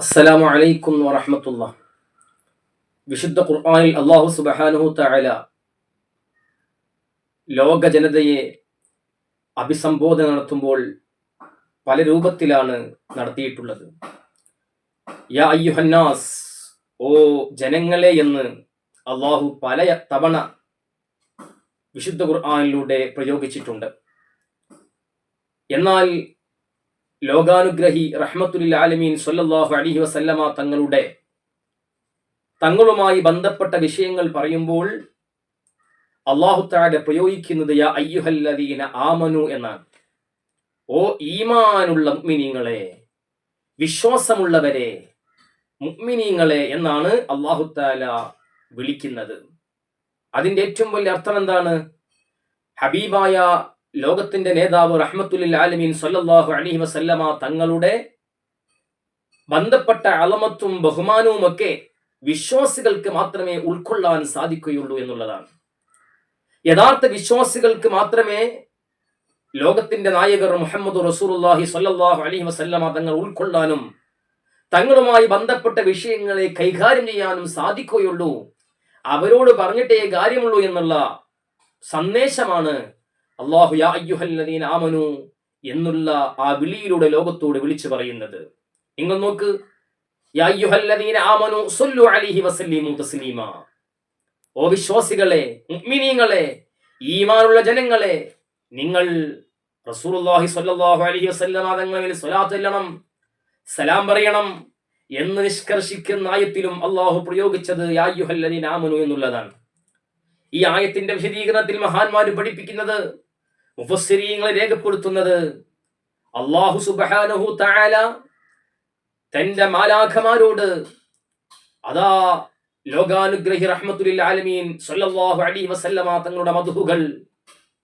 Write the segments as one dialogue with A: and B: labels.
A: അസ്സലാമു അലൈക്കും വറഹ്മത്തുള്ളാഹി. വിശുദ്ധ ഖുർആനിൽ അല്ലാഹു സുബ്ഹാനഹു തആല ലോക ജനതയെ അഭിസംബോധന നടത്തുമ്പോൾ പല രൂപത്തിലാണ് നടത്തിയിട്ടുള്ളത്. യാ അയ്യുഹന്നാസ്, ഓ ജനങ്ങളെ എന്ന് അല്ലാഹു പല തവണ വിശുദ്ധ ഖുർആനിലൂടെ പ്രയോഗിച്ചിട്ടുണ്ട്. എന്നാൽ ലോകാനുഗ്രഹി റഹ്മത്തുൽ ആലമീൻ സ്വല്ലല്ലാഹു അലൈഹി വസല്ലമ തങ്ങളുമായി ബന്ധപ്പെട്ട വിഷയങ്ങൾ പറയുമ്പോൾ അല്ലാഹു തആല പ്രയോഗിക്കുന്നത് യാ അയ്യുഹല്ലദീന ആമനു എന്നാണ്. ഓ ഈമാനുള്ള മുഅ്മിനീങ്ങളെ, വിശ്വാസമുള്ളവരെ, മുഅ്മിനീങ്ങളെ എന്നാണ് അല്ലാഹു തആല വിളിക്കുന്നത്. അതിന്റെ ഏറ്റവും വലിയ അർത്ഥം എന്താണ്? ഹബീബായ ലോകത്തിന്റെ നേതാവ് റഹ്മത്തുൽ ആലമീൻ സ്വല്ലല്ലാഹു അലൈഹി വസല്ലമ തങ്ങളുടെ ബന്ധപ്പെട്ട അളമത്തും ബഹുമാനവും ഒക്കെ വിശ്വാസികൾക്ക് മാത്രമേ ഉൾക്കൊള്ളാൻ സാധിക്കുകയുള്ളൂ എന്നുള്ളതാണ്. യഥാർത്ഥ വിശ്വാസികൾക്ക് മാത്രമേ ലോകത്തിന്റെ നായകർ മുഹമ്മദ് റസൂലുള്ളാഹി സ്വല്ലല്ലാഹു അലൈഹി വസല്ലമ തങ്ങൾ ഉൾക്കൊള്ളാനും തങ്ങളുമായി ബന്ധപ്പെട്ട വിഷയങ്ങളെ കൈകാര്യം ചെയ്യാനും സാധിക്കുകയുള്ളൂ. അവരോട് പറഞ്ഞിട്ടേ കാര്യമുള്ളൂ എന്നുള്ള സന്ദേശമാണ് അല്ലാഹു യാ അയ്യുഹല്ലദീന ആമനു എന്നുള്ള ആ വിളിയിലൂടെ ലോകത്തോട് വിളിച്ചു പറയുന്നത്. നിങ്ങൾ നോക്ക്, യാ അയ്യുഹല്ലദീന ആമനു സ്വല്ലു അലൈഹി വസല്ലിമു തസ്ലീമാ. ഓ വിശ്വാസികളെ, മുഅ്മിനീങ്ങളെ, ഈമാനുള്ള ജനങ്ങളെ, നിങ്ങൾ റസൂലുള്ളാഹി സ്വല്ലല്ലാഹു അലൈഹി വസല്ലമ തങ്ങളിൽ സ്വലാത്ത് ചൊല്ലണം, സലാം പറയണം എന്ന് നിഷ്കർഷിക്കുന്ന ആയത്തിലും അല്ലാഹു പ്രയോഗിച്ചത് യാ അയ്യുഹല്ലദീന ആമനു എന്നുള്ളതാണ്. ഈ ആയത്തിന്റെ വിശദീകരണത്തിൽ മഹാന്മാർ പഠിപ്പിക്കുന്നത്, മുഫസ്സിരീങ്ങൾ രേഖപ്പെടുത്തുന്നത്, അല്ലാഹു സുബ്ഹാനഹു തആല തന്റെ മാലാഖമാരോട് അതാ ലോകാനുഗ്രഹി റഹ്മത്തുൽ ആലമീൻ സ്വല്ലല്ലാഹു അലൈഹി വസല്ലമ തങ്ങളുടെ മദ്ഹുകൾ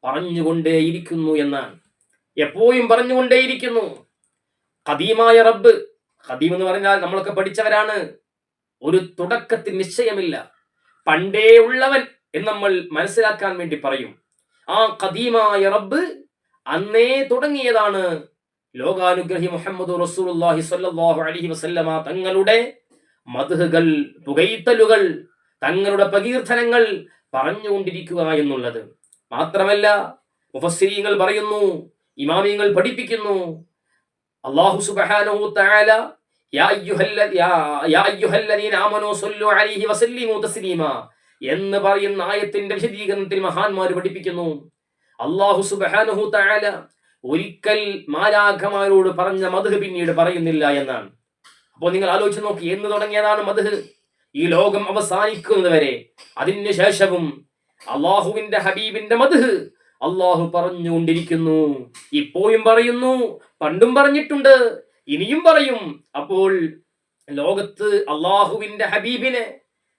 A: പറഞ്ഞുകൊണ്ടേയിരിക്കുന്നു എന്നാണ്. എപ്പോഴും പറഞ്ഞുകൊണ്ടേയിരിക്കുന്നു. ഖദീമായ റബ്ബ്, ഖദീം എന്ന് പറഞ്ഞാൽ നമ്മളൊക്കെ പഠിച്ചവരാണ്. ഒരു തുടക്കത്തിൽ നിശ്ചയമില്ല, പണ്ടേ ഉള്ളവൻ എന്ന് നമ്മൾ മനസ്സിലാക്കാൻ വേണ്ടി പറയും. ആ ഖദീമായ റബ്ബ് അന്നേ തുടങ്ങിയതാണ് ലോകാനുഗ്രഹി മുഹമ്മദ് റസൂലുള്ളാഹി സ്വല്ലല്ലാഹു അലൈഹി വസല്ലമ തങ്ങളുടെ മദ്ഹുകൾ, പുകഴ്ത്തലുകൾ, തങ്ങളുടെ പ്രകീർത്തനങ്ങൾ പറഞ്ഞുകൊണ്ടിരിക്കുക എന്നുള്ളത്. മാത്രമല്ല മുഫസ്സിരീങ്ങൾ പറയുന്നു, ഇമാമിയങ്ങൾ പഠിപ്പിക്കുന്നു, അല്ലാഹു സുബ്ഹാനഹു തആല യാ അയ്യുഹല്ലദീന ആമനൂ സ്വല്ലു അലൈഹി വസല്ലിമു തസ്ലീമാ എന്ന് പറയുന്ന ആയത്തിന്റെ വിശദീകരണത്തിൽ മഹാന്മാർ പഠിപ്പിക്കുന്നു, അല്ലാഹു സുബ്ഹാനഹു തആല ഒരിക്കൽ മാലാഖമാരോട് പറഞ്ഞ മദ്ഹ് പിന്നീട് പറയുന്നില്ല എന്നാണ്. അപ്പോൾ നിങ്ങൾ ആലോചിച്ച് നോക്കി, എന്ന് തുടങ്ങിയതാണ് മദ്ഹ്? ഈ ലോകം അവസാനിക്കുന്നത് വരെ, അതിനു ശേഷവും അള്ളാഹുവിന്റെ ഹബീബിന്റെ മദ്ഹ് അള്ളാഹു പറഞ്ഞുകൊണ്ടിരിക്കുന്നു. ഇപ്പോഴും പറയുന്നു, പണ്ടും പറഞ്ഞിട്ടുണ്ട്, ഇനിയും പറയും. അപ്പോൾ ലോകത്ത് അള്ളാഹുവിന്റെ ഹബീബിനെ,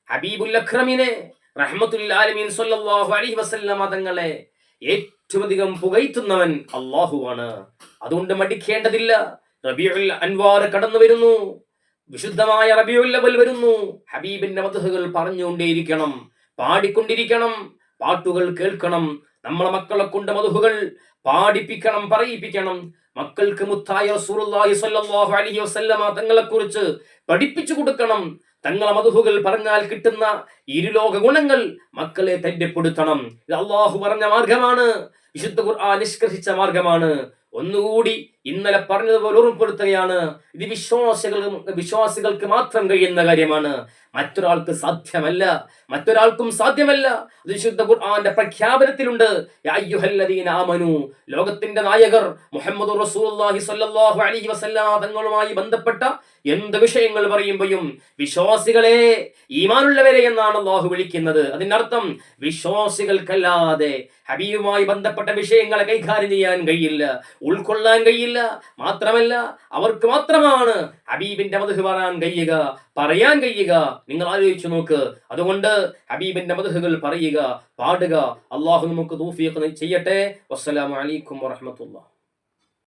A: ഹബീബുൽ അക്രമിനെ, റഹ്മത്തുൽ ആലമീൻ സ്വല്ലല്ലാഹു അലൈഹി വസല്ലമ തങ്ങളെ ഏറ്റവും അധികം പുകഴ്ത്തുന്നവൻ അള്ളാഹുവാണ്. അതുകൊണ്ട് മടിക്കേണ്ടതില്ല. റബീഉൽ അൻവാർ കടന്നു വരുന്നു, വിശുദ്ധമായ റബീഉൽ അവൽ വരുന്നു. ഹബീബിന്റെ മദ്ഹുകൾ പറഞ്ഞുകൊണ്ടേയിരിക്കണം, പാടിക്കൊണ്ടിരിക്കണം, പാട്ടുകൾ കേൾക്കണം. നമ്മളെ മക്കളെ കൊണ്ട് മദ്ഹുകൾ പാടിപ്പിക്കണം, പറയിപ്പിക്കണം. മക്കൾക്ക് മുത്തായ റസൂലുള്ളാഹി സ്വല്ലല്ലാഹു അലൈഹി വസല്ലമ തങ്ങളെ കുറിച്ച് പഠിപ്പിച്ചു കൊടുക്കണം. തങ്ങളെ മദ്ഹുകൾ പറഞ്ഞാൽ കിട്ടുന്ന ഇരുലോക ഗുണങ്ങൾ മക്കളെ തെറ്റപ്പെടുത്തണം. ഇത് അല്ലാഹു പറഞ്ഞ മാർഗമാണ്, വിശുദ്ധ ഖുർആൻ നിഷ്കർഷിച്ച മാർഗമാണ്. ഒന്നുകൂടി ഇന്നലെ പറഞ്ഞതുപോലെ ഓർമ്മപ്പെടുത്തുകയാണ്, ഇത് വിശ്വാസികൾക്ക് മാത്രം കഴിയുന്ന കാര്യമാണ്, മറ്റൊരാൾക്ക് സാധ്യമല്ല, മറ്റൊരാൾക്കും സാധ്യമല്ല. വിശുദ്ധ ഖുർആന്റെ പ്രഖ്യാപനത്തിലുണ്ട്, യാ അയ്യുഹല്ലദീന ആമനു. ലോകത്തിന്റെ നായകർ മുഹമ്മദ് റസൂലുള്ളാഹി സ്വല്ലല്ലാഹു അലൈഹി വസല്ലമ തങ്ങളുമായി ബന്ധപ്പെട്ട എന്ത് വിഷയങ്ങൾ പറയുമ്പോഴും വിശ്വാസികളെ, ഈമാനുള്ളവരെ എന്നാണ് അല്ലാഹു വിളിക്കുന്നത്. അതിനർത്ഥം വിശ്വാസികൾക്കല്ലാതെ ഹബീബുമായി ബന്ധപ്പെട്ട വിഷയങ്ങളെ കൈകാര്യം ചെയ്യാൻ കഴിയില്ല, ഉൾക്കൊള്ളാൻ കഴിയില്ല. മാത്രമല്ല അവർക്ക് മാത്രമാണ് ഹബീബിന്റെ മദ്ഹ് പറയാൻ കഴിയുക. നിങ്ങൾ ആലോചിച്ചു നോക്ക്. അതുകൊണ്ട് ഹബീബിന്റെ മദ്ഹുകൾ പറയുക, പാടുക. അല്ലാഹു നമുക്ക് തൗഫീഖ് ചെയ്യട്ടെ. വസ്സലാമു അലൈക്കും വറഹ്മത്തുള്ളാഹി.